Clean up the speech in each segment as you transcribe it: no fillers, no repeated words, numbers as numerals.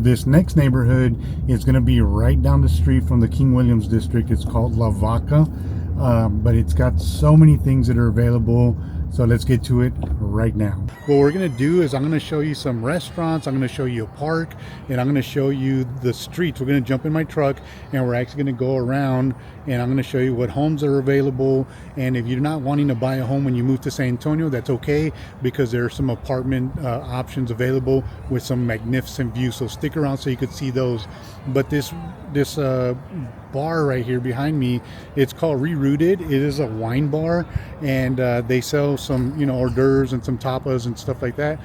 This next neighborhood is going to be right down the street from the King Williams district. It's called Lavaca, but it's got so many things that are available. So let's get to it right now. What we're going to do is I'm going to show you some restaurants, I'm going to show you a park, and I'm going to show you the streets. We're going to jump in my truck and we're actually going to go around and I'm going to show you what homes are available. And if you're not wanting to buy a home when you move to San Antonio, that's okay, because there are some apartment options available with some magnificent views. So stick around so you could see those. But this bar right here behind me, it's called Rerouted. It is a wine bar, and they sell some, you know, hors d'oeuvres and some tapas and stuff like that.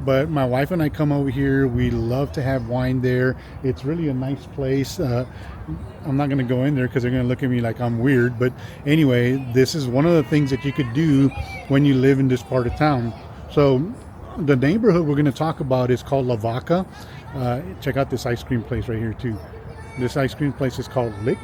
But my wife and I come over here, we love to have wine there. It's really a nice place. I'm not going to go in there because they're going to look at me like I'm weird, but anyway, this is one of the things that you could do when you live in this part of town. So the neighborhood we're going to talk about is called Lavaca. Check out this ice cream place right here too. This ice cream place is called Lick,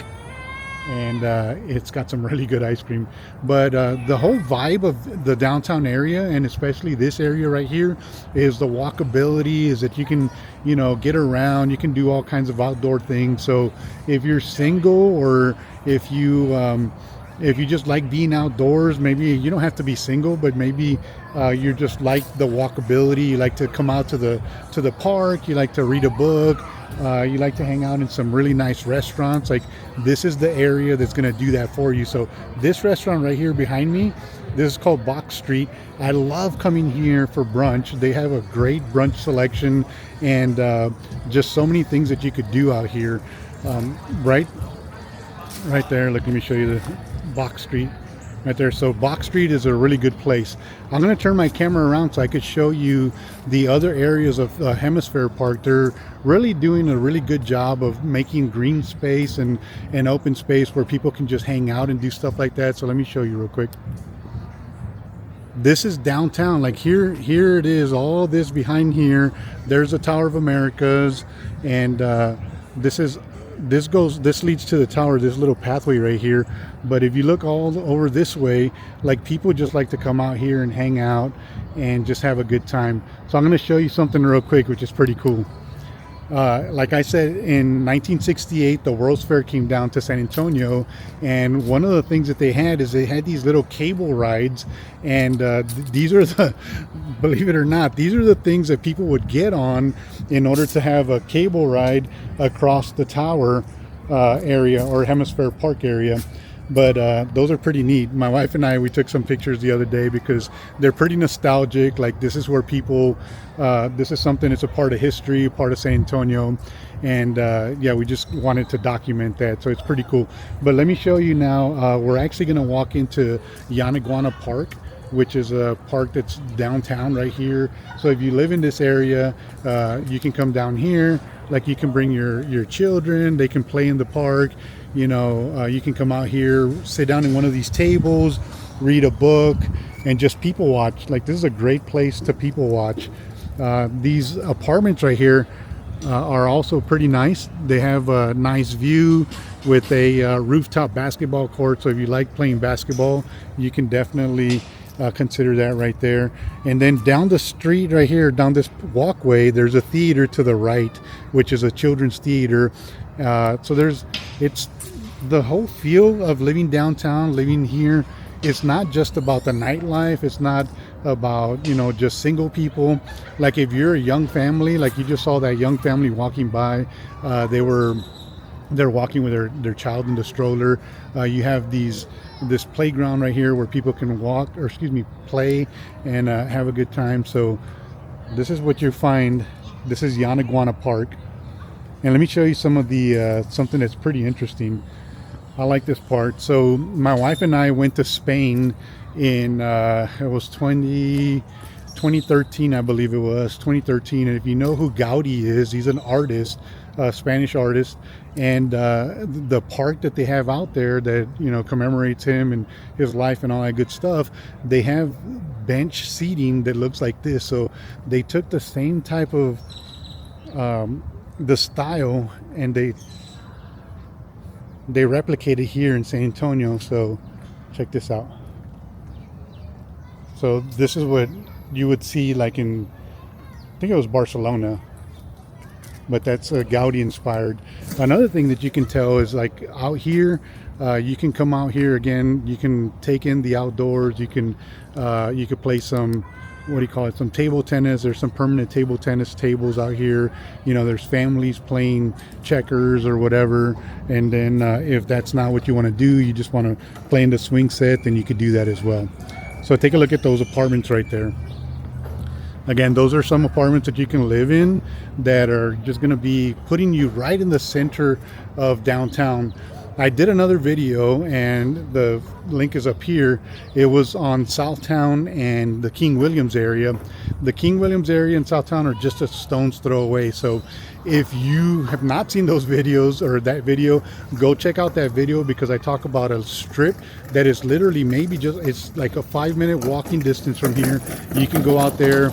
and it's got some really good ice cream. But the whole vibe of the downtown area, and especially this area right here, is the walkability, is that you can, you know, get around, you can do all kinds of outdoor things. So if you're single, or if you just like being outdoors, maybe you don't have to be single, but maybe you're just like the walkability, you like to come out to the park, you like to read a book, you like to hang out in some really nice restaurants, like this is the area that's going to do that for you. So this restaurant right here behind me, this is called Box Street. I love coming here for brunch. They have a great brunch selection, and just so many things that you could do out here. Right there, let me show you the Box Street right there. So Box Street is a really good place. I'm going to turn my camera around so I could show you the other areas of Hemisphere Park. They're really doing a really good job of making green space and open space where people can just hang out and do stuff like that. So let me show you real quick. This is downtown. Like here it is, all this behind here, there's the Tower of Americas, and this leads to the tower, this little pathway right here. But if you look all over this way, like people just like to come out here and hang out and just have a good time. So I'm going to show you something real quick, which is pretty cool. Like I said, in 1968, the World's Fair came down to San Antonio, and one of the things that they had is they had these little cable rides, and these are the, believe it or not, these are the things that people would get on in order to have a cable ride across the tower area, or Hemisphere Park area. But those are pretty neat. My wife and I, we took some pictures the other day because they're pretty nostalgic. Like this is where people, this is something that's a part of history, part of San Antonio. And yeah, we just wanted to document that. So it's pretty cool. But let me show you now, we're actually going to walk into Yanaguana Park, which is a park that's downtown right here. So if you live in this area, you can come down here. Like you can bring your children, they can play in the park. You know, you can come out here, sit down in one of these tables, read a book, and just people watch. Like this is a great place to people watch. These apartments right here are also pretty nice. They have a nice view with a rooftop basketball court. So if you like playing basketball, you can definitely consider that right there. And then down the street right here, down this walkway, there's a theater to the right, which is a children's theater. So it's the whole feel of living downtown, living here. It's not just about the nightlife. It's not about, you know, just single people. Like if you're a young family, like you just saw that young family walking by, they're walking with their child in the stroller. You have this playground right here where people can walk, or play and have a good time. So this is what you find. This is Yanaguana Park. And let me show you some of the something that's pretty interesting. I like this part. So my wife and I went to Spain in it was 2013, I believe it was 2013. And if you know who Gaudi is, he's an artist, a Spanish artist, and the park that they have out there that, you know, commemorates him and his life and all that good stuff, they have bench seating that looks like this. So they took the same type of the style, and they replicated here in San Antonio. So check this out. So this is what you would see like in, I think it was Barcelona. but that's Gaudi inspired. Another thing that you can tell is like out here, you can come out here again, you can take in the outdoors, you can play some, what do you call it, some table tennis. There's some permanent table tennis tables out here. You know, there's families playing checkers or whatever. And then if that's not what you want to do, you just want to play in the swing set, then you could do that as well. So take a look at those apartments right there. Again, those are some apartments that you can live in that are just going to be putting you right in the center of downtown. I did another video, and the link is up here. It was on Southtown and the King Williams area. The King Williams area and Southtown are just a stone's throw away. So if you have not seen those videos or that video, go check out that video, because I talk about a strip that is literally maybe just, it's like a 5-minute walking distance from here. You can go out there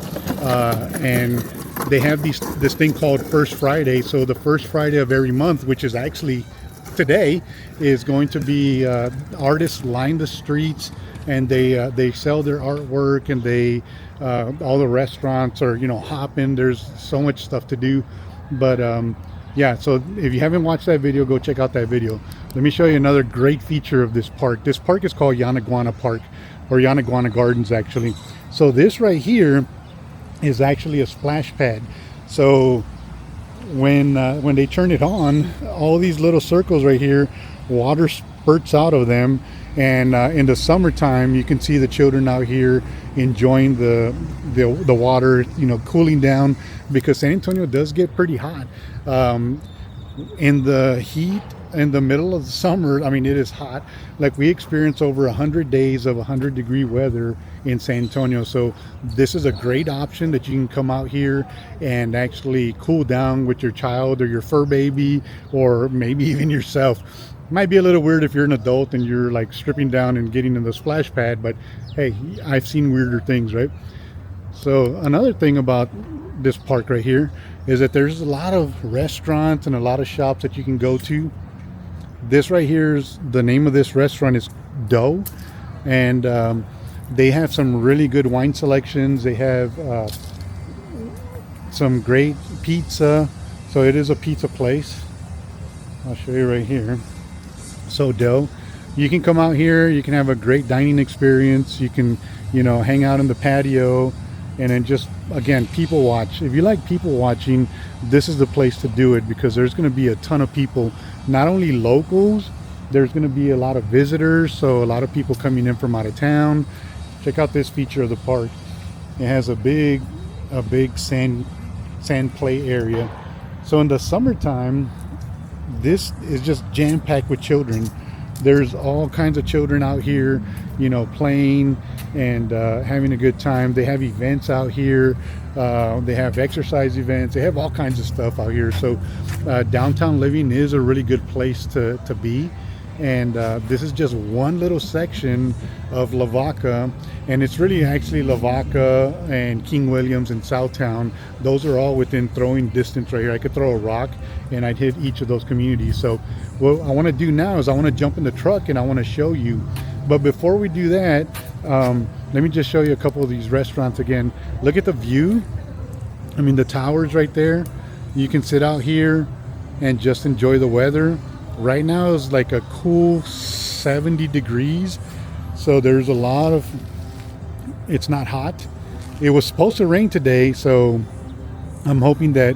and they have this thing called First Friday. So the first Friday of every month, which is actually today, is going to be artists line the streets, and they sell their artwork, and they all the restaurants are, you know, hopping. There's so much stuff to do. But yeah, so if you haven't watched that video, go check out that video. Let me show you another great feature of this park. This park is called Yanaguana Park, or Yanaguana Gardens actually. So this right here is actually a splash pad. So when they turn it on, all these little circles right here, water spurts out of them, and in the summertime you can see the children out here enjoying the water, you know, cooling down, because San Antonio does get pretty hot in the heat. In the middle of the summer, I mean, it is hot. Like, we experience over 100 days of 100-degree weather in San Antonio. So this is a great option that you can come out here and actually cool down with your child or your fur baby, or maybe even yourself. Might be a little weird if you're an adult and you're like stripping down and getting in the splash pad, but hey, I've seen weirder things, right? So another thing about this park right here is that there's a lot of restaurants and a lot of shops that you can go to. This right here is the name of this restaurant is Dough, and they have some really good wine selections. They have some great pizza. So it is a pizza place. I'll show you right here. So Dough, you can come out here, you can have a great dining experience. You can, you know, hang out in the patio, and then just, again, people watch. If you like people watching, this is the place to do it, because there's going to be a ton of people, not only locals, there's going to be a lot of visitors, so a lot of people coming in from out of town. Check out this feature of the park. It has a big sand play area. So in the summertime, this is just jam-packed with children. There's all kinds of children out here, you know, playing and having a good time. They have events out here. They have exercise events. They have all kinds of stuff out here. So downtown living is a really good place to be. And this is just one little section of Lavaca, and it's really actually Lavaca and King Williams and Southtown. Those are all within throwing distance right here. I could throw a rock and I'd hit each of those communities. So what I want to do now is I want to jump in the truck and I want to show you. But before we do that, let me just show you a couple of these restaurants again. Look at the view. I mean, the towers right there. You can sit out here and just enjoy the weather. Right now is like a cool 70 degrees. So there's a lot of, it's not hot. It was supposed to rain today, so I'm hoping that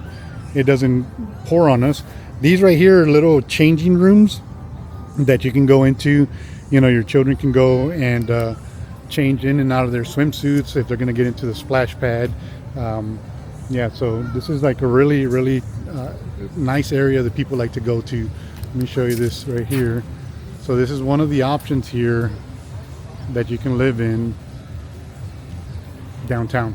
it doesn't pour on us. These right here are little changing rooms that you can go into. You know, your children can go and change in and out of their swimsuits if they're going to get into the splash pad. Yeah, so this is like a really nice area that people like to go to. Let me show you this right here. So this is one of the options here that you can live in downtown.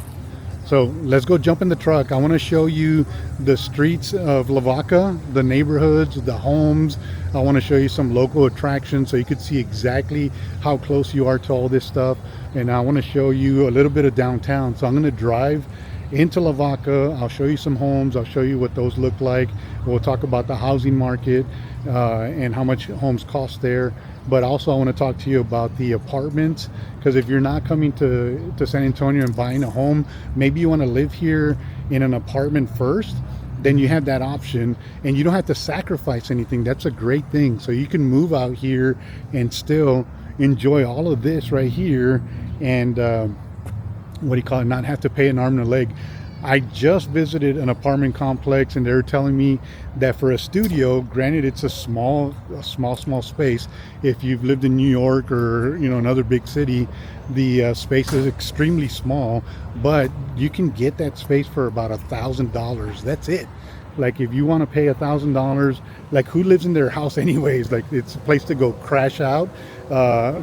So let's go jump in the truck. I want to show you the streets of Lavaca, the neighborhoods, the homes. I want to show you some local attractions so you could see exactly how close you are to all this stuff. And I want to show you a little bit of downtown. So I'm going to drive into Lavaca. I'll show you some homes. I'll show you what those look like. We'll talk about the housing market and how much homes cost there. But also I want to talk to you about the apartments, because if you're not coming to San Antonio and buying a home, maybe you want to live here in an apartment first. then you have that option, and you don't have to sacrifice anything. That's a great thing. So you can move out here and still enjoy all of this right here, and what do you call it, not have to pay an arm and a leg. I just visited an apartment complex, and they were telling me that for a studio, granted it's a small space. If you've lived in New York or another big city, the space is extremely small, but you can get that space for about $1,000. That's it. Like if you want to pay $1,000, like who lives in their house anyways? Like it's a place to go crash out,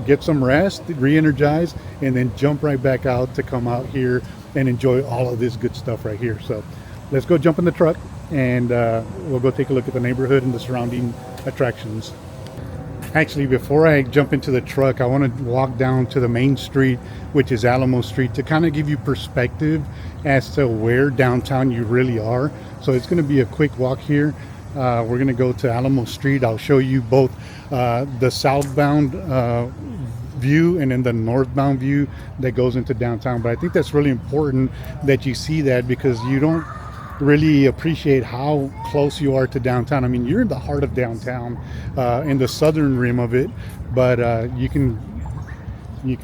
get some rest, re-energize, and then jump right back out to come out here and enjoy all of this good stuff right here. So let's go jump in the truck, and we'll go take a look at the neighborhood and the surrounding attractions. Actually, before I jump into the truck, I want to walk down to the main street, which is Alamo Street, to kind of give you perspective as to where downtown you really are. So it's going to be a quick walk here. We're going to go to Alamo Street. I'll show you both the southbound view and then the northbound view that goes into downtown. But I think that's really important that you see that, because you don't really appreciate how close you are to downtown. I mean, you're in the heart of downtown, in the southern rim of it, but you can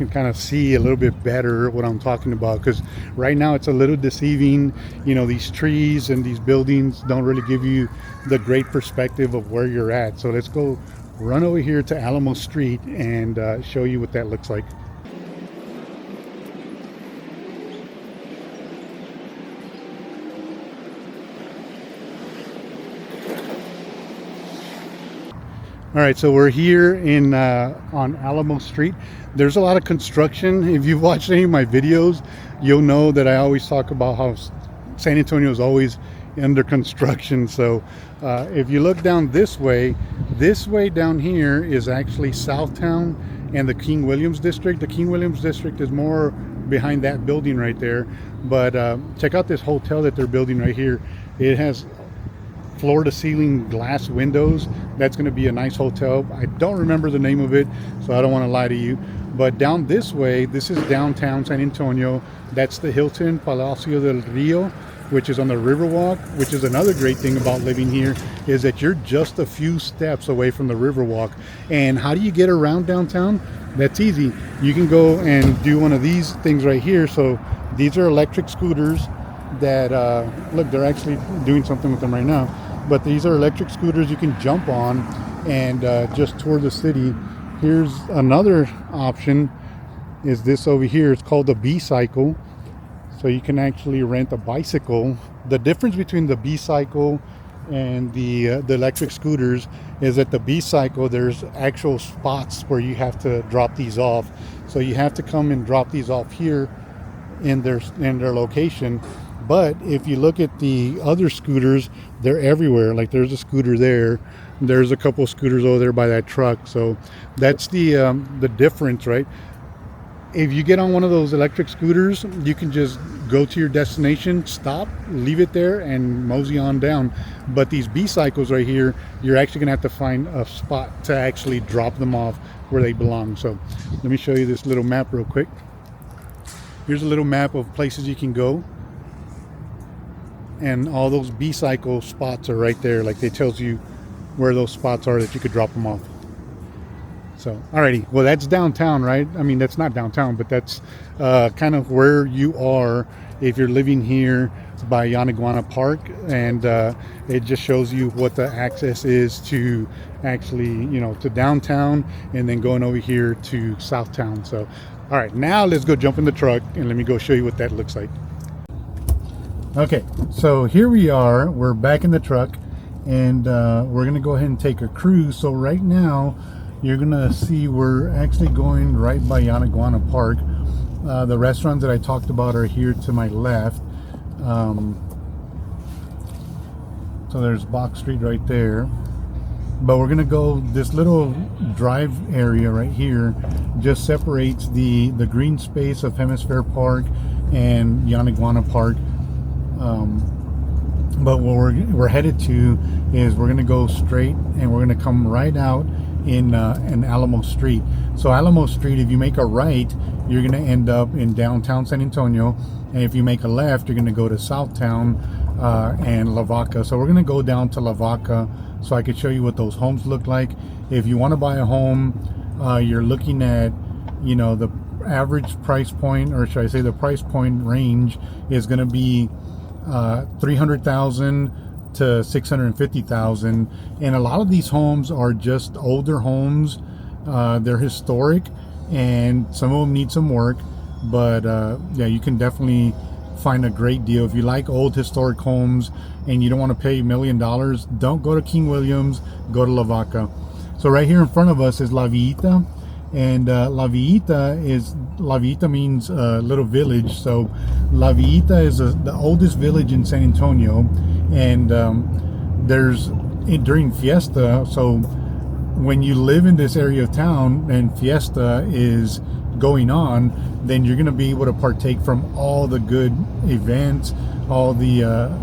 kind of see a little bit better what I'm talking about, because right now it's a little deceiving. These trees and these buildings don't really give you the great perspective of where you're at. So let's go run over here to Alamo Street and show you what that looks like. All right, so we're here on Alamo Street. There's a lot of construction. If you've watched any of my videos, you'll know that I always talk about how San Antonio is always under construction. So if you look down this way down here is actually Southtown and the King Williams district. The King Williams district is more behind that building right there. But check out this hotel that they're building right here. It has floor to ceiling glass windows. That's going to be a nice hotel. I don't remember the name of it, so I don't want to lie to you. But down this way, this is downtown San Antonio. That's the Hilton Palacio del Rio, which is on the Riverwalk, which is another great thing about living here, is that you're just a few steps away from the Riverwalk. And how do you get around downtown? That's easy. You can go and do one of these things right here. So these are electric scooters that, look, they're actually doing something with them right now. But these are electric scooters you can jump on and just tour the city. Here's another option, is this over here. It's called the B-Cycle. So you can actually rent a bicycle. The difference between the B-Cycle and the electric scooters is that the B-Cycle, there's actual spots where you have to drop these off. So you have to come and drop these off here in their location. But if you look at the other scooters, they're everywhere. Like there's a scooter there. There's a couple of scooters over there by that truck. So that's the difference, right? If you get on one of those electric scooters, you can just go to your destination, stop, leave it there, and mosey on down. But these B-Cycles right here, you're actually gonna have to find a spot to actually drop them off where they belong. So let me show you this little map real quick. Here's a little map of places you can go. And all those B-Cycle spots are right there. Like it tells you where those spots are that you could drop them off. So, alrighty. Well, that's downtown, right? I mean, that's not downtown, but that's kind of where you are if you're living here by Yanaguana Park. And it just shows you what the access is to actually, to downtown, and then going over here to Southtown. So, all right, now let's go jump in the truck and let me go show you what that looks like. Okay, so here we are. We're back in the truck, and we're gonna go ahead and take a cruise. So right now you're gonna see we're actually going right by Yanaguana Park. The restaurants that I talked about are here to my left. So there's Box Street right there, but we're gonna go, this little drive area right here just separates the green space of Hemisphere Park and Yanaguana Park. But what we're headed to is we're gonna go straight, and we're gonna come right out in Alamo Street. So Alamo Street, if you make a right, you're gonna end up in downtown San Antonio, and if you make a left, you're gonna go to Southtown, and Lavaca. So we're gonna go down to Lavaca so I could show you what those homes look like. If you want to buy a home, you're looking at, you know, the average price point, or should I say the price point range, is going to be 300,000 to 650,000. And a lot of these homes are just older homes. They're historic, and some of them need some work, but yeah, you can definitely find a great deal. If you like old historic homes and you don't want to pay $1 million, don't go to King Williams, go to Lavaca. So right here in front of us is La Villita, and La Villita means little village. So La Villita is the oldest village in San Antonio, and during Fiesta, so when you live in this area of town and Fiesta is going on, then you're going to be able to partake from all the good events, all the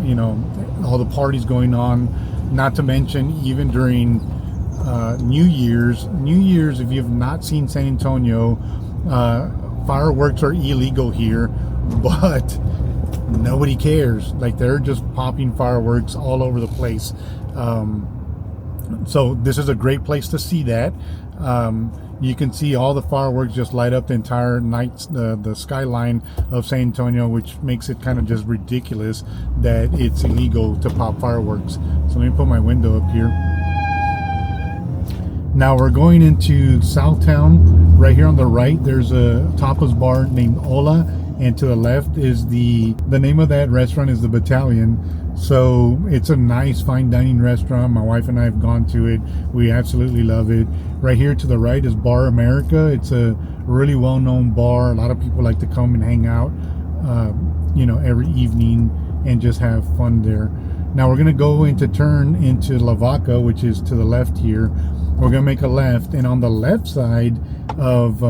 you know, all the parties going on, not to mention even during New Year's, if you've not seen San Antonio, fireworks are illegal here, but nobody cares. Like, they're just popping fireworks all over the place. So this is a great place to see that. You can see all the fireworks just light up the entire night, the skyline of San Antonio, which makes it kind of just ridiculous that it's illegal to pop fireworks. So let me put my window up here. Now we're going into Southtown. Right here on the right, there's a tapas bar named Ola, and to the left is the name of that restaurant is the Battalion. So it's a nice fine dining restaurant. My wife and I have gone to it. We absolutely love it. Right here to the right is Bar America. It's a really well-known bar. A lot of people like to come and hang out, you know, every evening and just have fun there. Now we're gonna go turn into Lavaca, which is to the left here. We're gonna make a left, and on the left side of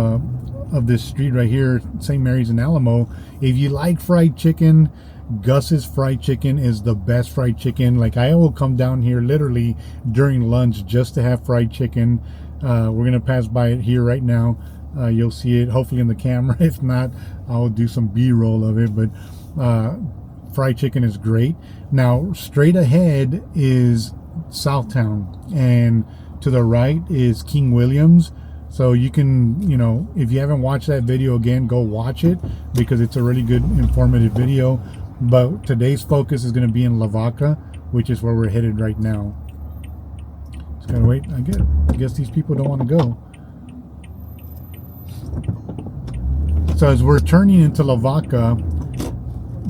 this street right here, St. Mary's and Alamo, if you like fried chicken, Gus's Fried Chicken is the best fried chicken. Like, I will come down here literally during lunch just to have fried chicken. We're gonna pass by it here right now. You'll see it hopefully in the camera. If not, I'll do some B-roll of it. But fried chicken is great. Now straight ahead is Southtown, and to the right is King Williams. So you can, you know, if you haven't watched that video, again, go watch it, because it's a really good informative video. But today's focus is going to be in Lavaca, which is where we're headed right now. Just gotta wait. I guess these people don't want to go. So as we're turning into Lavaca,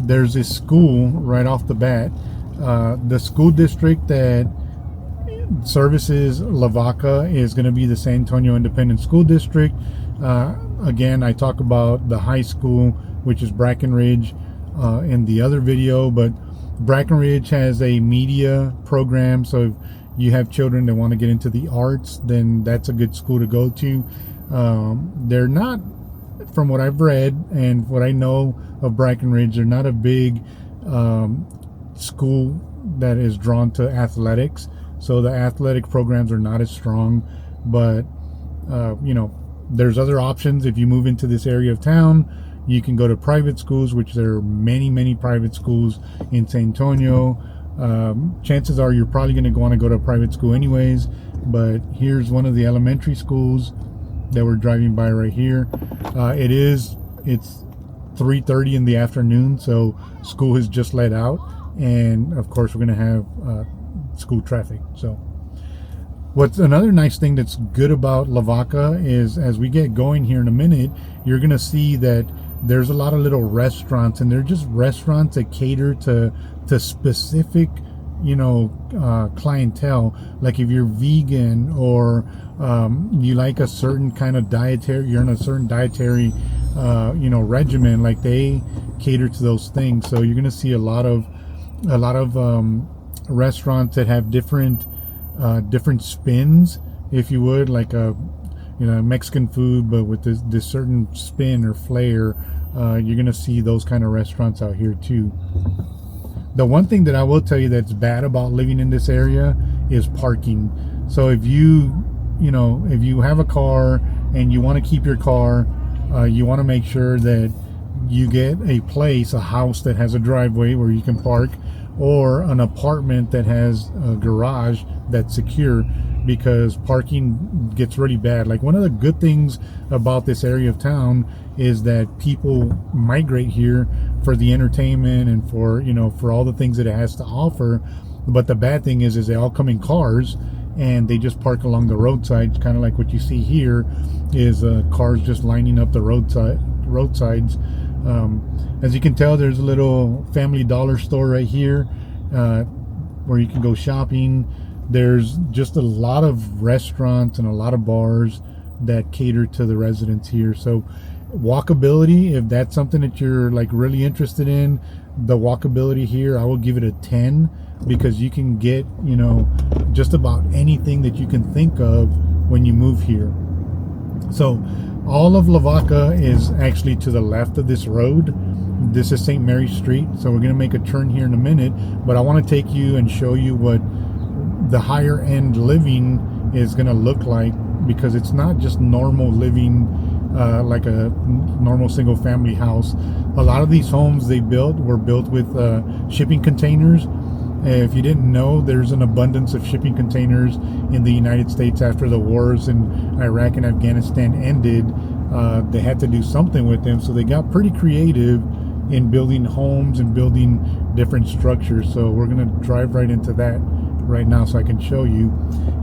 there's this school right off the bat. The school district that services Lavaca is going to be the San Antonio Independent School District. Again, I talk about the high school, which is Brackenridge, in the other video, but Brackenridge has a media program, so if you have children that want to get into the arts, then that's a good school to go to. They're not, from what I've read and what I know of Brackenridge, they're not a big school that is drawn to athletics, so the athletic programs are not as strong. But you know, there's other options. If you move into this area of town, you can go to private schools, which there are many private schools in San Antonio. Chances are you're probably going to want to go to a private school anyways, but here's one of the elementary schools that we're driving by right here. It's 3:30 in the afternoon, so school has just let out, and of course we're going to have school traffic. So what's another nice thing that's good about Lavaca is, as we get going here in a minute, you're going to see that there's a lot of little restaurants, and they're just restaurants that cater to specific, you know, clientele. Like if you're vegan, or you like a certain kind of dietary, you're on a certain dietary you know, regimen, like they cater to those things. So you're going to see a lot of restaurants that have different spins, if you would, like a, you know, Mexican food, but with this certain spin or flair. You're gonna see those kind of restaurants out here too. The one thing that I will tell you that's bad about living in this area is parking. So if you have a car and you want to keep your car, you want to make sure that you get a house that has a driveway where you can park, or an apartment that has a garage that's secure, because parking gets really bad. Like, one of the good things about this area of town is that people migrate here for the entertainment and for, you know, for all the things that it has to offer. But the bad thing is they all come in cars and they just park along the roadside, kind of like what you see here is cars just lining up the roadsides. As you can tell, there's a little Family Dollar store right here where you can go shopping. There's just a lot of restaurants and a lot of bars that cater to the residents here. So walkability, if that's something that you're like really interested in, the walkability here, I will give it a 10, because you can get, you know, just about anything that you can think of when you move here. So all of Lavaca is actually to the left of this road. This is St. Mary Street. So we're going to make a turn here in a minute, but I want to take you and show you what the higher end living is going to look like, because it's not just normal living like a normal single family house. A lot of these homes were built with shipping containers. If you didn't know, there's an abundance of shipping containers in the United States after the wars in Iraq and Afghanistan ended. They had to do something with them, so they got pretty creative in building homes and building different structures. So we're going to drive right into that right now so I can show you.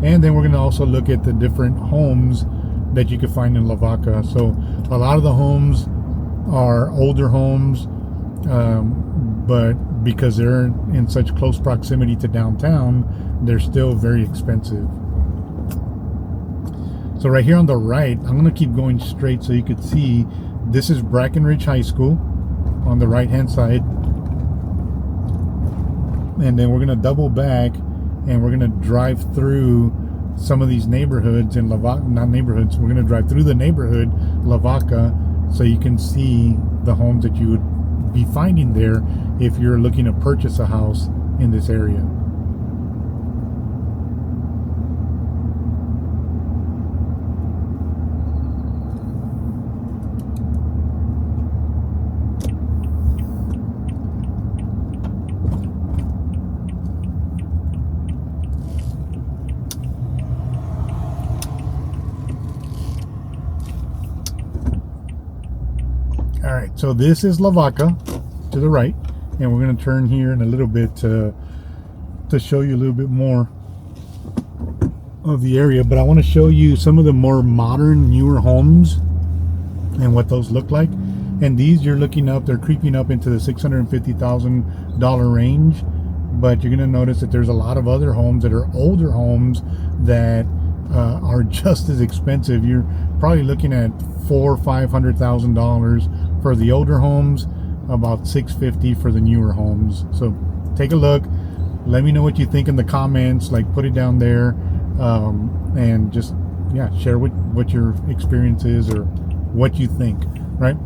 And then we're going to also look at the different homes that you can find in Lavaca. So a lot of the homes are older homes, but because they're in such close proximity to downtown, they're still very expensive. So right here on the right, I'm going to keep going straight so you could see, this is Brackenridge High School on the right hand side. And then we're going to double back and we're going to drive through some of these neighborhoods in Lavaca, not neighborhoods, we're going to drive through the neighborhood Lavaca so you can see the homes that you would be finding there if you're looking to purchase a house in this area. All right, so this is Lavaca to the right, and we're going to turn here in a little bit to show you a little bit more of the area. But I want to show you some of the more modern, newer homes and what those look like. And these, you're looking up, they're creeping up into the $650,000 range. But you're going to notice that there's a lot of other homes that are older homes that are just as expensive. You're probably looking at $400,000 or $500,000 for the older homes, about $650,000 for the newer homes. So take a look, let me know what you think in the comments, like put it down there, and just share what your experience is or what you think, right?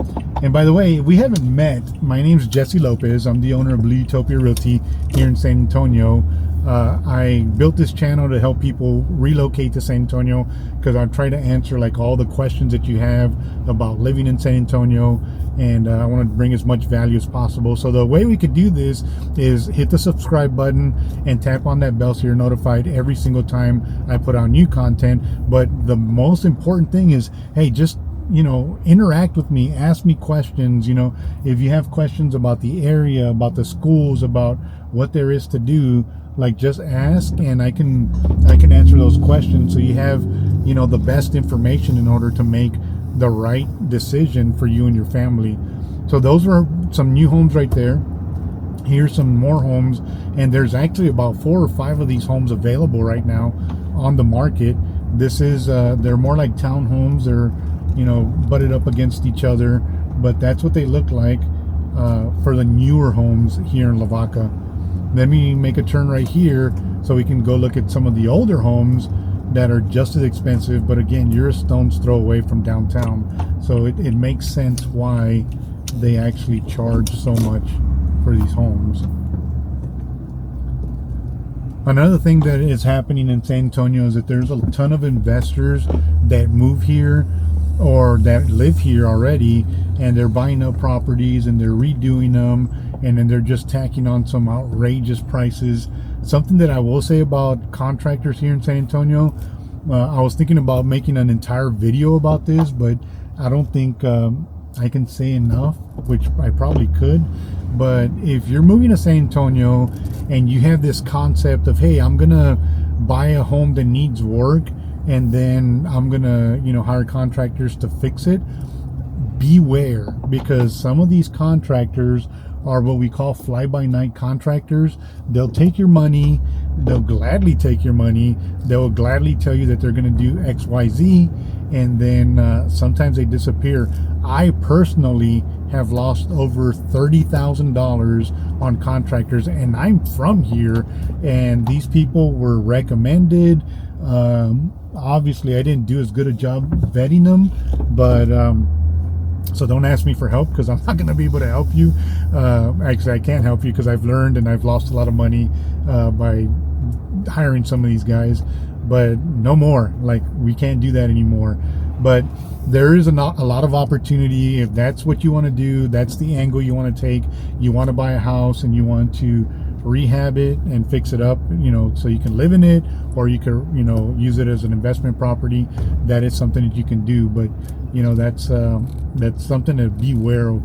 And by the way, we haven't met. My name's Jesse Lopez. I'm the owner of Blue Utopia Realty here in San Antonio. I built this channel to help people relocate to San Antonio, because I try to answer like all the questions that you have about living in San Antonio, and I want to bring as much value as possible. So the way we could do this is hit the subscribe button and tap on that bell so you're notified every single time I put out new content. But the most important thing is, hey, just interact with me, ask me questions. If you have questions about the area, about the schools, about what there is to do, like just ask, and I can answer those questions so you have the best information in order to make the right decision for you and your family. So those are some new homes right there. Here's some more homes, and there's actually about 4 or 5 of these homes available right now on the market. This is they're more like townhomes. They're butted up against each other, but that's what they look like for the newer homes here in Lavaca. Let me make a turn right here so we can go look at some of the older homes that are just as expensive, but again, you're a stone's throw away from downtown, so it makes sense why they actually charge so much for these homes. Another thing that is happening in San Antonio is that there's a ton of investors that move here or that live here already, and they're buying up properties and they're redoing them, and then they're just tacking on some outrageous prices. Something that I will say about contractors here in San Antonio, I was thinking about making an entire video about this, but I don't think I can say enough, which I probably could. But if you're moving to San Antonio and you have this concept of, hey, I'm gonna buy a home that needs work, and then I'm gonna, you know, hire contractors to fix it, beware, because some of these contractors are what we call fly-by-night contractors. They'll take your money, they'll gladly take your money, they'll gladly tell you that they're going to do XYZ, and then sometimes they disappear. I personally have lost over $30,000 on contractors, and I'm from here, and these people were recommended. Obviously I didn't do as good a job vetting them, but so don't ask me for help, because I'm not going to be able to help you. Actually, I can't help you because I've learned and I've lost a lot of money by hiring some of these guys. But no more. Like, we can't do that anymore. But there is a lot of opportunity. If that's what you want to do, that's the angle you want to take. You want to buy a house and you want to rehab it and fix it up, you know, so you can live in it, or you can, you know, use it as an investment property. That is something that you can do. But you know, that's something to beware of.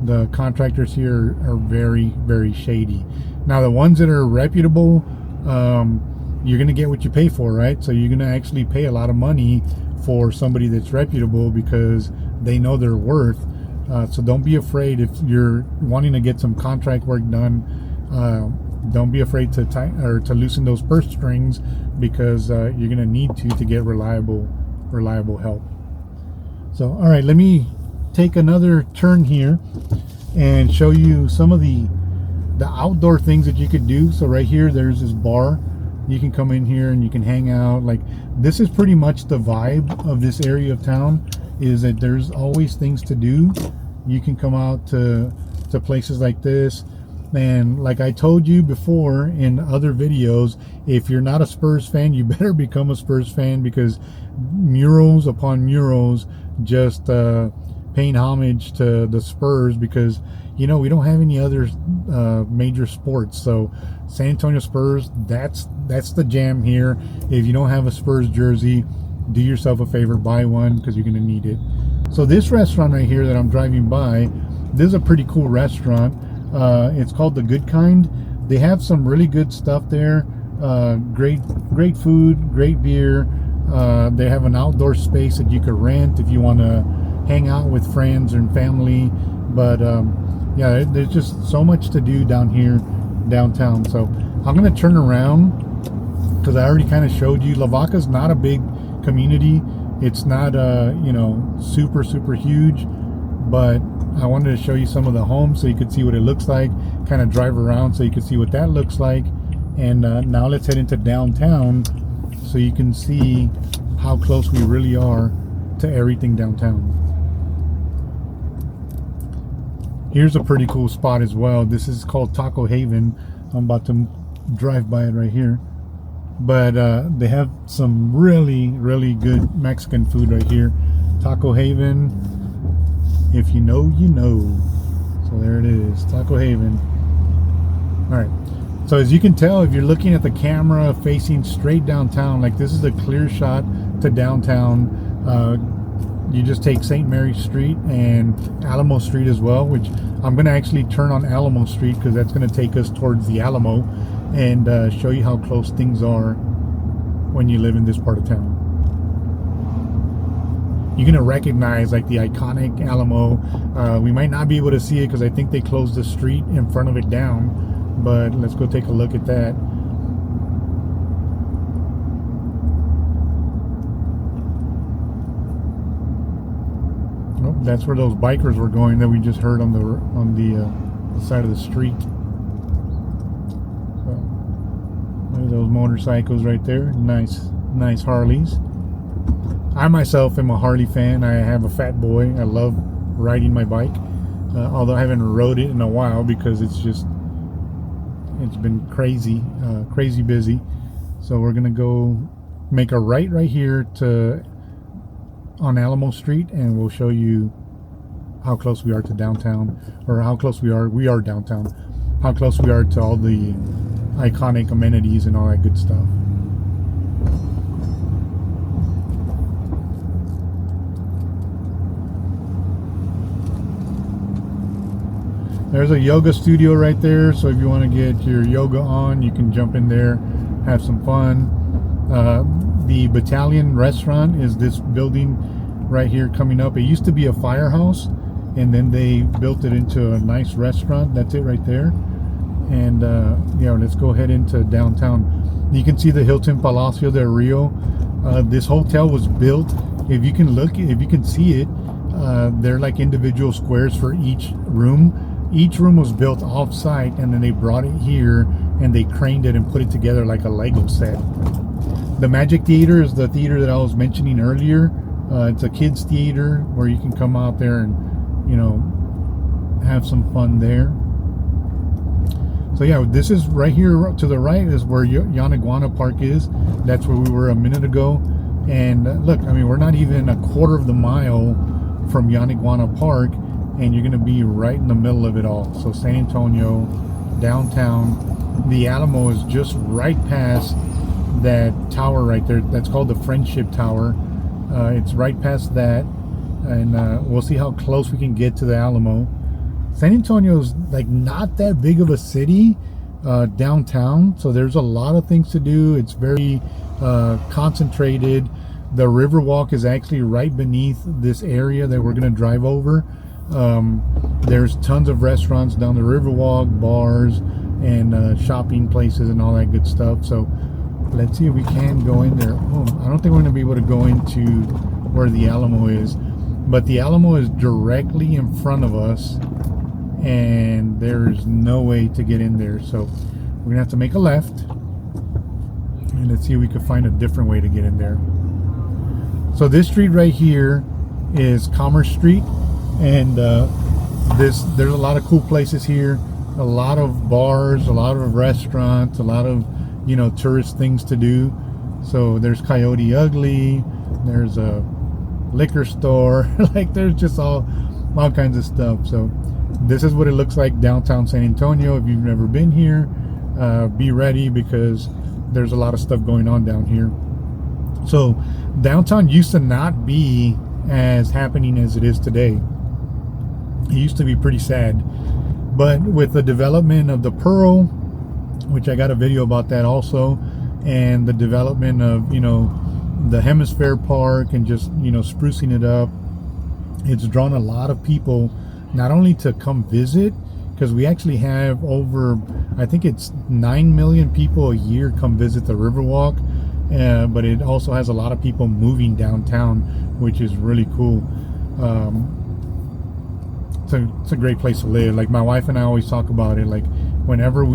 The contractors here are very, very shady. Now, the ones that are reputable, you're gonna get what you pay for, right? So you're gonna actually pay a lot of money for somebody that's reputable because they know their worth. So don't be afraid if you're wanting to get some contract work done. Don't be afraid to loosen those purse strings, because you're gonna need to get reliable help. So, all right, let me take another turn here and show you some of the outdoor things that you could do. So right here, there's this bar. You can come in here and you can hang out. Like, this is pretty much the vibe of this area of town, is that there's always things to do. You can come out to places like this. And like I told you before in other videos, if you're not a Spurs fan, you better become a Spurs fan, because murals upon murals just paying homage to the Spurs, because, you know, we don't have any other major sports. So San Antonio Spurs, that's the jam here. If you don't have a Spurs jersey, do yourself a favor, buy one, because you're going to need it. So this restaurant right here that I'm driving by, this is a pretty cool restaurant. It's called The Good Kind. They have some really good stuff there. Great food, great beer. They have an outdoor space that you could rent if you want to hang out with friends and family. But yeah, there's just so much to do down here downtown. So I'm going to turn around, because I already kind of showed you. Lavaca's not a big community. It's not you know, super huge, but I wanted to show you some of the homes so you could see what it looks like, kind of drive around so you could see what that looks like. And now let's head into downtown so you can see how close we really are to everything downtown. Here's a pretty cool spot as well. This is called Taco Haven. I'm about to drive by it right here. But they have some really good Mexican food right here. Taco Haven. If you know, you know. So there it is, Taco Haven. All right. So as you can tell, if you're looking at the camera facing straight downtown, like, this is a clear shot to downtown. You just take St. Mary's Street and Alamo Street as well, which I'm going to actually turn on Alamo Street, because that's going to take us towards the Alamo, and show you how close things are when you live in this part of town. You're going to recognize, like, the iconic Alamo. We might not be able to see it because I think they closed the street in front of it down, but let's go take a look at that. Oh, that's where those bikers were going that we just heard on the side of the street. So there's those motorcycles right there. Nice Harleys. I myself am a Harley fan. I have a fat boy. I love riding my bike, although I haven't rode it in a while because it's been crazy busy. So we're gonna go make a right here on Alamo Street, and we'll show you how close we are to downtown, or how close we are downtown, how close we are to all the iconic amenities and all that good stuff. There's a yoga studio right there, so if you want to get your yoga on, you can jump in there, have some fun. The Battalion restaurant is this building right here coming up. It used to be a firehouse, and then they built it into a nice restaurant. That's it right there. And yeah, let's go head into downtown. You can see the Hilton Palacio del Rio. This hotel was built, if you can see it, they're like individual squares for each room. Each room was built off-site, and then they brought it here and they craned it and put it together like a Lego set. The Magic Theater is the theater that I was mentioning earlier. It's a kids theater where you can come out there and, you know, have some fun there. So yeah, this is right here to the right is where Yanaguana Park is. That's where we were a minute ago. And look, I mean, we're not even a quarter of the mile from Yanaguana Park, and you're going to be right in the middle of it all. So San Antonio, downtown. The Alamo is just right past that tower right there. That's called the Friendship Tower. It's right past that, and we'll see how close we can get to the Alamo. San Antonio is like not that big of a city downtown, so there's a lot of things to do. It's very concentrated. The Riverwalk is actually right beneath this area that we're going to drive over. There's tons of restaurants down the Riverwalk, bars, and shopping places and all that good stuff. So let's see if we can go in there. Oh, I don't think we're going to be able to go into where the Alamo is, but the Alamo is directly in front of us, and there's no way to get in there. So we're going to have to make a left, and let's see if we can find a different way to get in there. So this street right here is Commerce Street. And there's a lot of cool places here, a lot of bars, a lot of restaurants, a lot of, you know, tourist things to do. So there's Coyote Ugly, there's a liquor store, like there's just all kinds of stuff. So this is what it looks like downtown San Antonio. If you've never been here, be ready, because there's a lot of stuff going on down here. So downtown used to not be as happening as it is today. It used to be pretty sad, but with the development of the Pearl, which I got a video about that also, and the development of, you know, the Hemisphere Park and just, you know, sprucing it up, it's drawn a lot of people, not only to come visit, because we actually have over, I think it's 9 million people a year come visit the Riverwalk, but it also has a lot of people moving downtown, which is really cool. It's a great place to live. Like my wife and I always talk about it. Like whenever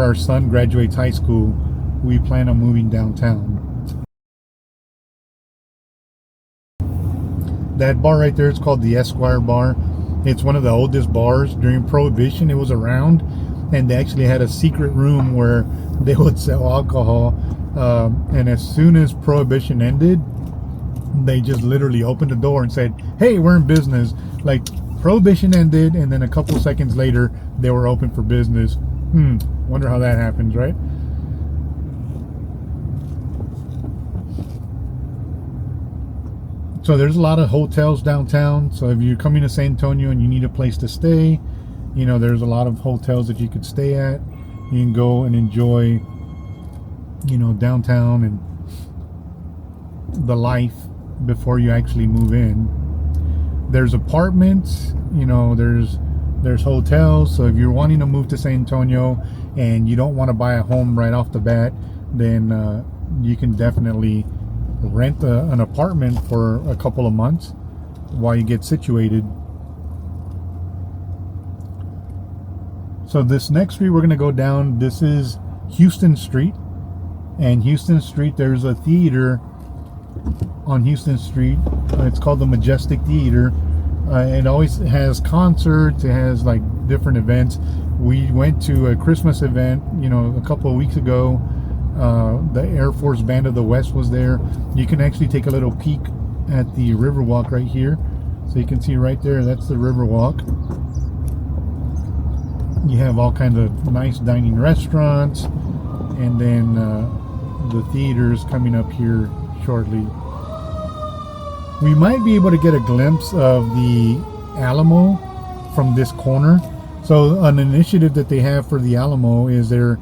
our son graduates high school, we plan on moving downtown. That bar right there is called the Esquire Bar. It's one of the oldest bars. During Prohibition, it was around, and they actually had a secret room where they would sell alcohol. And as soon as Prohibition ended, they just literally opened the door and said, "Hey, we're in business." Like Prohibition ended, and then a couple seconds later, they were open for business. Wonder how that happens, right? So there's a lot of hotels downtown. So if you're coming to San Antonio and you need a place to stay, you know, there's a lot of hotels that you could stay at. You can go and enjoy, you know, downtown and the life before you actually move in. There's apartments, you know, there's hotels. So if you're wanting to move to San Antonio and you don't want to buy a home right off the bat, then you can definitely rent an apartment for a couple of months while you get situated. So this next street we're going to go down, this is Houston Street. And Houston Street, there's a theater on Houston Street. It's called the Majestic Theater. It always has concerts. It has like different events. We went to a Christmas event, you know, a couple of weeks ago. The Air Force Band of the West was there. You can actually take a little peek at the Riverwalk right here. So you can see right there, that's the Riverwalk. You have all kinds of nice dining restaurants, and then the theaters coming up here shortly. We might be able to get a glimpse of the Alamo from this corner. So an initiative that they have for the Alamo is the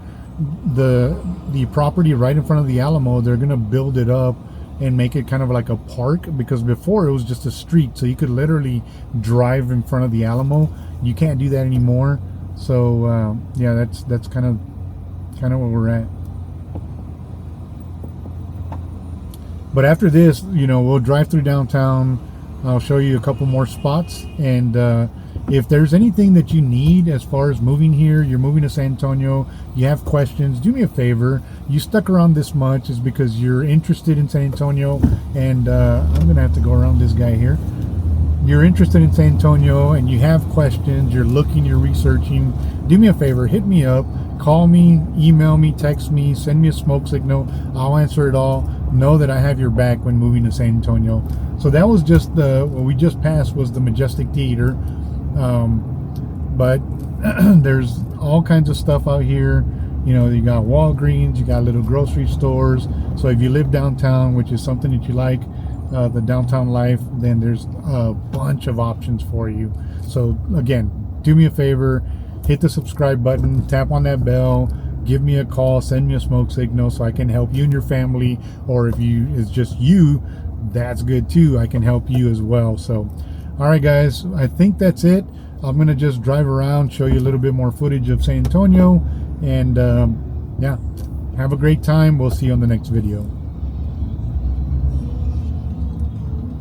property right in front of the Alamo, they're going to build it up and make it kind of like a park, because before it was just a street, so you could literally drive in front of the Alamo. You can't do that anymore. So yeah, that's kind of where we're at. But after this, you know, we'll drive through downtown. I'll show you a couple more spots, and if there's anything that you need as far as moving here, you're moving to San Antonio, you have questions, do me a favor. You stuck around this much is because you're interested in San Antonio, and I'm gonna have to go around this guy here. You're interested in San Antonio and you have questions, you're looking, you're researching, do me a favor, hit me up, call me, email me, text me, send me a smoke signal. I'll answer it all. Know that I have your back when moving to San Antonio. So that was just what we just passed was the Majestic Theater. But there's all kinds of stuff out here. You know, you got Walgreens, you got little grocery stores. So if you live downtown, which is something that you like, the downtown life, then there's a bunch of options for you. So again, do me a favor, hit the subscribe button, tap on that bell, give me a call, send me a smoke signal so I can help you and your family. Or if it's just you, that's good too. I can help you as well. So all right guys, I think that's it. I'm gonna just drive around, show you a little bit more footage of San Antonio, and yeah, have a great time. We'll see you on the next video.